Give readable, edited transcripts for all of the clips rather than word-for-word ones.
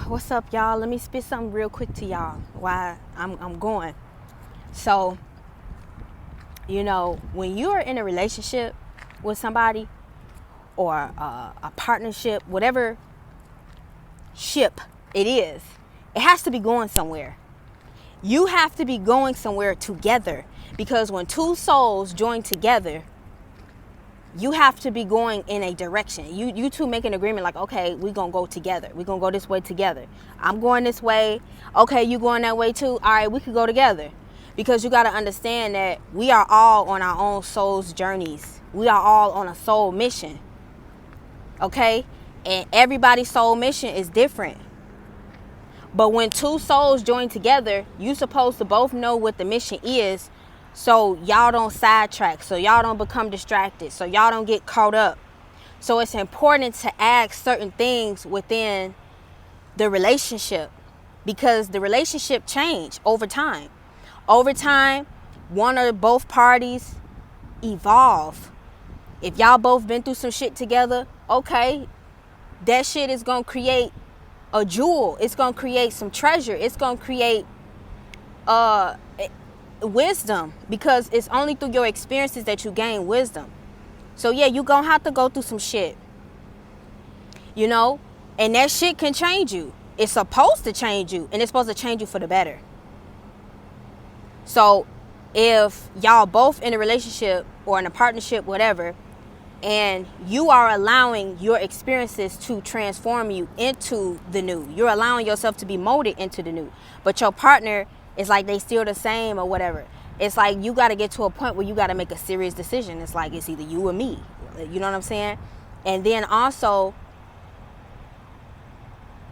What's up, y'all? Let me spit something real quick to y'all while I'm going. So, when you are in a relationship with somebody or a partnership, whatever ship it is, it has to be going somewhere. You have to be going somewhere together, because when two souls join together, you have to be going in a direction. You two make an agreement like, okay, we're going to go together. We're going to go this way together. I'm going this way. Okay, you going that way too. All right, we could go together. Because you got to understand that we are all on our own soul's journeys. We are all on a soul mission. Okay? And everybody's soul mission is different. But when two souls join together, you're supposed to both know what the mission is, so y'all don't sidetrack, so y'all don't become distracted, so y'all don't get caught up. So it's important to ask certain things within the relationship, because the relationship change over time. Over time, one or both parties evolve. If y'all both been through some shit together, okay, that shit is going to create a jewel. It's going to create some treasure. It's going to create wisdom, because it's only through your experiences that you gain wisdom. So yeah, you gonna have to go through some shit, and that shit can change you. It's supposed to change you, and it's supposed to change you for the better. So if y'all both in a relationship or in a partnership, whatever, and you are allowing your experiences to transform you into the new, you're allowing yourself to be molded into the new, but your partner, it's like they still the same or whatever. It's like you got to get to a point where you got to make a serious decision. It's like it's either you or me. You know what I'm saying? And then also,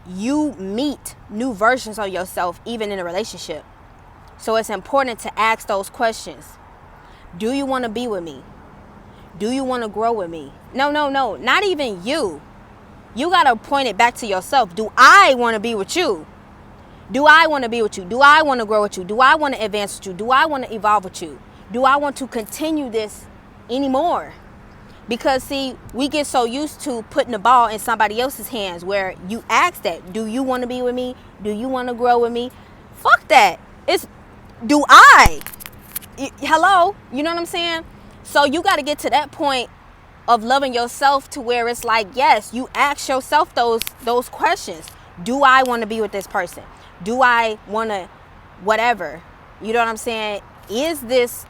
you meet new versions of yourself even in a relationship. So it's important to ask those questions. Do you want to be with me? Do you want to grow with me? No. Not even you. You got to point it back to yourself. Do I want to be with you? Do I want to be with you? Do I want to grow with you? Do I want to advance with you? Do I want to evolve with you? Do I want to continue this anymore? Because see, we get so used to putting the ball in somebody else's hands, where you ask that, do you want to be with me? Do you want to grow with me? Fuck that. It's, do I? Hello? You know what I'm saying? So you got to get to that point of loving yourself to where it's like, yes, you ask yourself those questions. Do I want to be with this person? Do I want to whatever? You know what I'm saying? Is this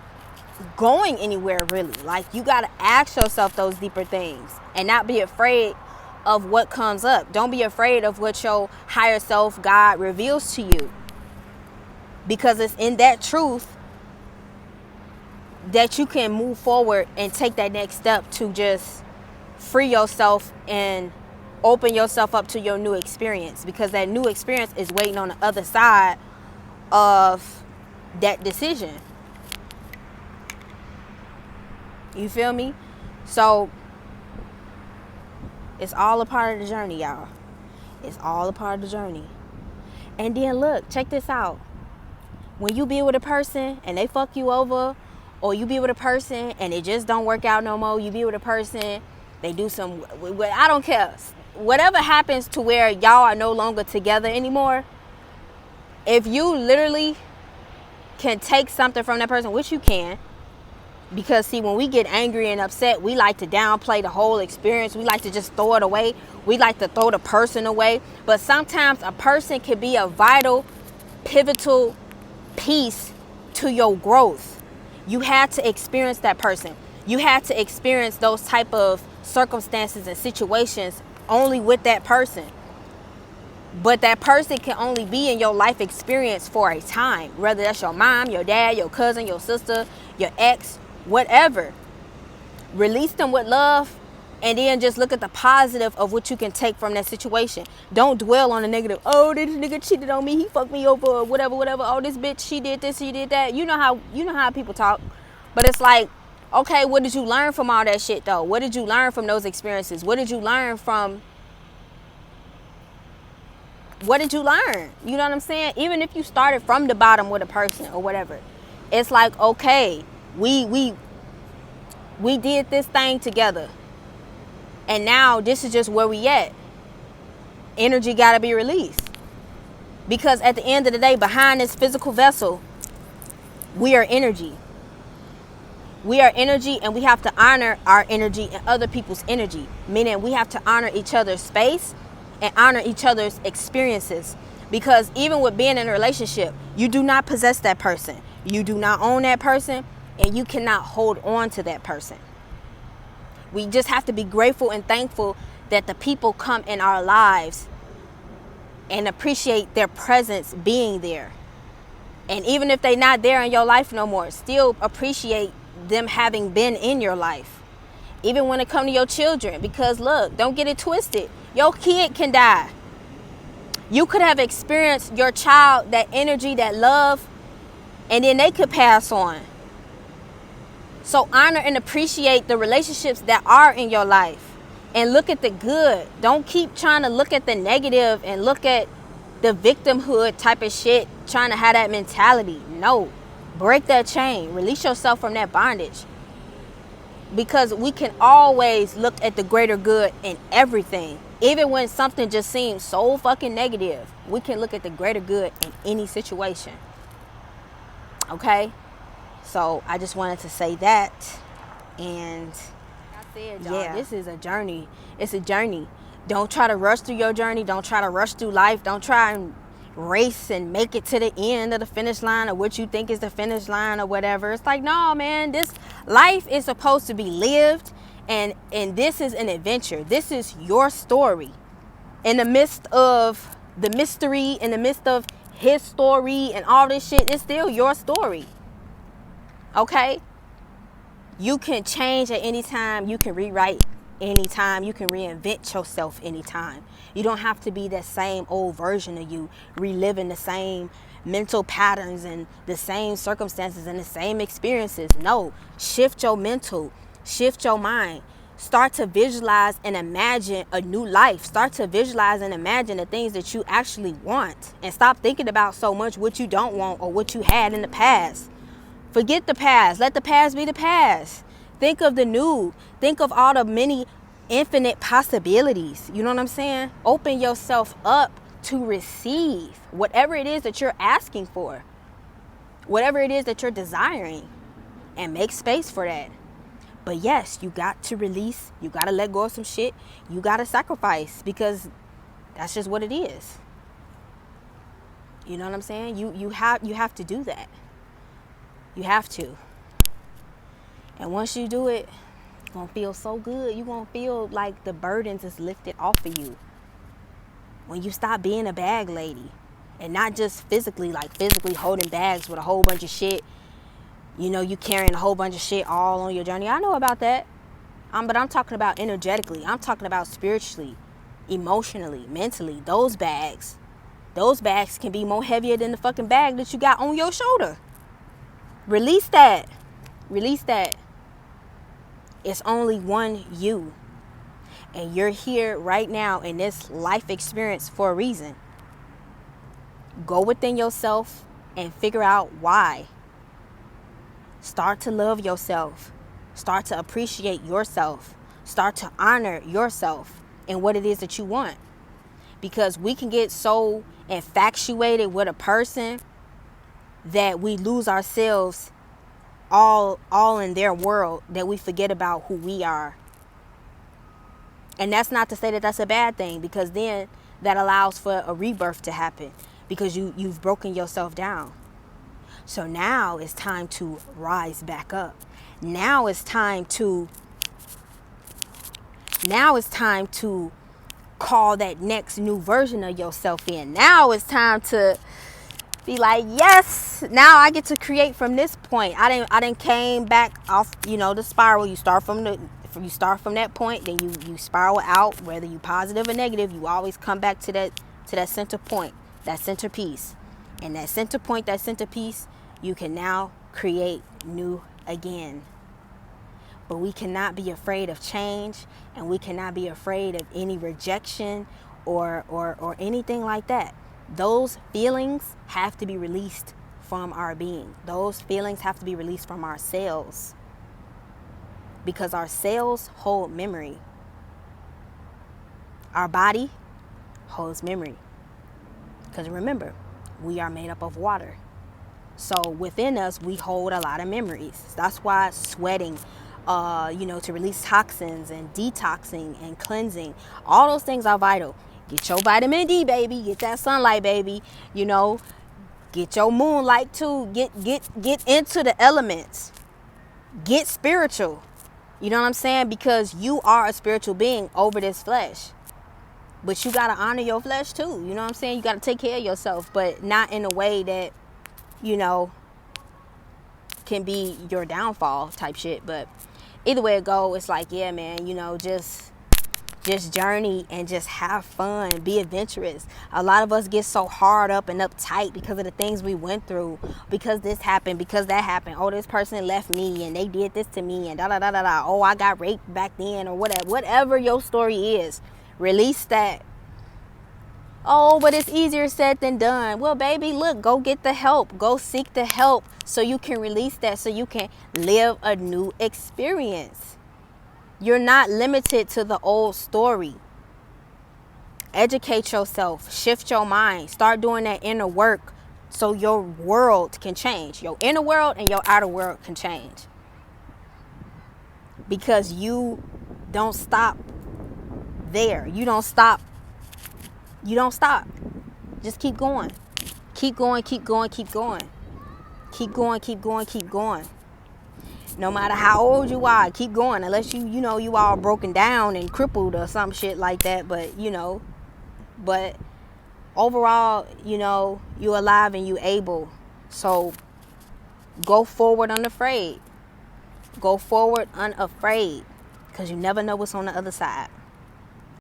going anywhere really? Like, you got to ask yourself those deeper things and not be afraid of what comes up. Don't be afraid of what your higher self, God, reveals to you. Because it's in that truth that you can move forward and take that next step to just free yourself and open yourself up to your new experience, because that new experience is waiting on the other side of that decision. You feel me? So it's all a part of the journey, y'all. It's all a part of the journey. And then look, check this out. When you be with a person and they fuck you over, or you be with a person and it just don't work out no more, you be with a person, they do some, I don't care. Whatever happens to where y'all are no longer together anymore, if you literally can take something from that person, which you can, because see, when we get angry and upset, we like to downplay the whole experience. We like to just throw it away. We like to throw the person away. But sometimes a person can be a vital, pivotal piece to your growth. You had to experience that person. You had to experience those type of circumstances and situations only with that person. But that person can only be in your life experience for a time, whether that's your mom, your dad, your cousin, your sister, your ex, whatever. Release them with love, and then just look at the positive of what you can take from that situation. Don't dwell on the negative. Oh, this nigga cheated on me, he fucked me over, or whatever. Oh, this bitch, she did this, she did that. You know how people talk. But it's like, okay, what did you learn from all that shit though? What did you learn from those experiences? What did you learn? You know what I'm saying? Even if you started from the bottom with a person or whatever, it's like, okay, we did this thing together, and now this is just where we at. Energy got to be released. Because at the end of the day, behind this physical vessel, we are energy. We are energy, and we have to honor our energy and other people's energy. Meaning we have to honor each other's space and honor each other's experiences. Because even with being in a relationship, you do not possess that person. You do not own that person, and you cannot hold on to that person. We just have to be grateful and thankful that the people come in our lives and appreciate their presence being there. And even if they're not there in your life no more, still appreciate them having been in your life. Even when it comes to your children, because look, don't get it twisted. Your kid can die. You could have experienced your child, that energy, that love, and then they could pass on. So honor and appreciate the relationships that are in your life, and look at the good. Don't keep trying to look at the negative and look at the victimhood type of shit, trying to have that mentality. No, break that chain. Release yourself from that bondage. Because we can always look at the greater good in everything. Even when something just seems so fucking negative, we can look at the greater good in any situation. Okay? So I just wanted to say that. And I said, y'all, yeah, this is a journey. It's a journey. Don't try to rush through your journey. Don't try to rush through life. Don't try and race and make it to the end of the finish line, or what you think is the finish line, or whatever. It's like, no, man, this life is supposed to be lived, and this is an adventure. This is your story. In the midst of the mystery, in the midst of his story and all this shit, it's still your story. Okay? You can change at any time. You can rewrite anytime. You can reinvent yourself anytime. You don't have to be that same old version of you, reliving the same mental patterns and the same circumstances and the same experiences. No, shift your mental, shift your mind. Start to visualize and imagine a new life. Start to visualize and imagine the things that you actually want, and stop thinking about so much what you don't want or what you had in the past. Forget the past. Let the past be the past. Think of the new. Think of all the many infinite possibilities. You know what I'm saying? Open yourself up to receive whatever it is that you're asking for, whatever it is that you're desiring, and make space for that. But yes, you got to release. You got to let go of some shit. You got to sacrifice, because that's just what it is. You know what I'm saying? You have to do that. You have to. And once you do it, you're going to feel so good. You're going to feel like the burdens is lifted off of you. When you stop being a bag lady, and not just physically, like physically holding bags with a whole bunch of shit. You know, you carrying a whole bunch of shit all on your journey. I know about that. But I'm talking about energetically. I'm talking about spiritually, emotionally, mentally. Those bags can be more heavier than the fucking bag that you got on your shoulder. Release that. Release that. It's only one you. And you're here right now in this life experience for a reason. Go within yourself and figure out why. Start to love yourself. Start to appreciate yourself. Start to honor yourself and what it is that you want. Because we can get so infatuated with a person that we lose ourselves all in their world, that we forget about who we are. And that's not to say that that's a bad thing, because then that allows for a rebirth to happen, because you've broken yourself down. So now it's time to rise back up. Now it's time to call that next new version of yourself in. Now it's time to be like, yes, now I get to create from this point. I didn't came back off, the spiral. You start from that point, then you spiral out, whether you positive or negative. You always come back to that center point, that centerpiece. And that center point, that centerpiece, you can now create new again. But we cannot be afraid of change, and we cannot be afraid of any rejection or anything like that. Those feelings have to be released from our being. Those feelings have to be released from our cells, because our cells hold memory. Our body holds memory. Because remember, we are made up of water. So within us, we hold a lot of memories. That's why sweating, to release toxins and detoxing and cleansing, all those things are vital. Get your vitamin D, baby. Get that sunlight, baby. Get your moonlight too. Get into the elements. Get spiritual. You know what I'm saying? Because you are a spiritual being over this flesh. But you got to honor your flesh too. You know what I'm saying? You got to take care of yourself, but not in a way that, can be your downfall type shit. But either way it go, it's like, yeah, man, just journey and just have fun, be adventurous. A lot of us get so hard up and uptight because of the things we went through, because this happened, because that happened. Oh, this person left me and they did this to me and da da da da da. Oh, I got raped back then, or whatever your story is. Release that. Oh, but it's easier said than done. Well, baby, look, go get the help. Go seek the help so you can release that, so you can live a new experience. You're not limited to the old story. Educate yourself. Shift your mind. Start doing that inner work so your world can change. Your inner world and your outer world can change. Because you don't stop there. You don't stop. Just keep going. Keep going, keep going, keep going. Keep going, keep going, keep going. No matter how old you are, keep going. Unless you all broken down and crippled or some shit like that. But overall, you alive and you able. So go forward unafraid. Go forward unafraid. Because you never know what's on the other side.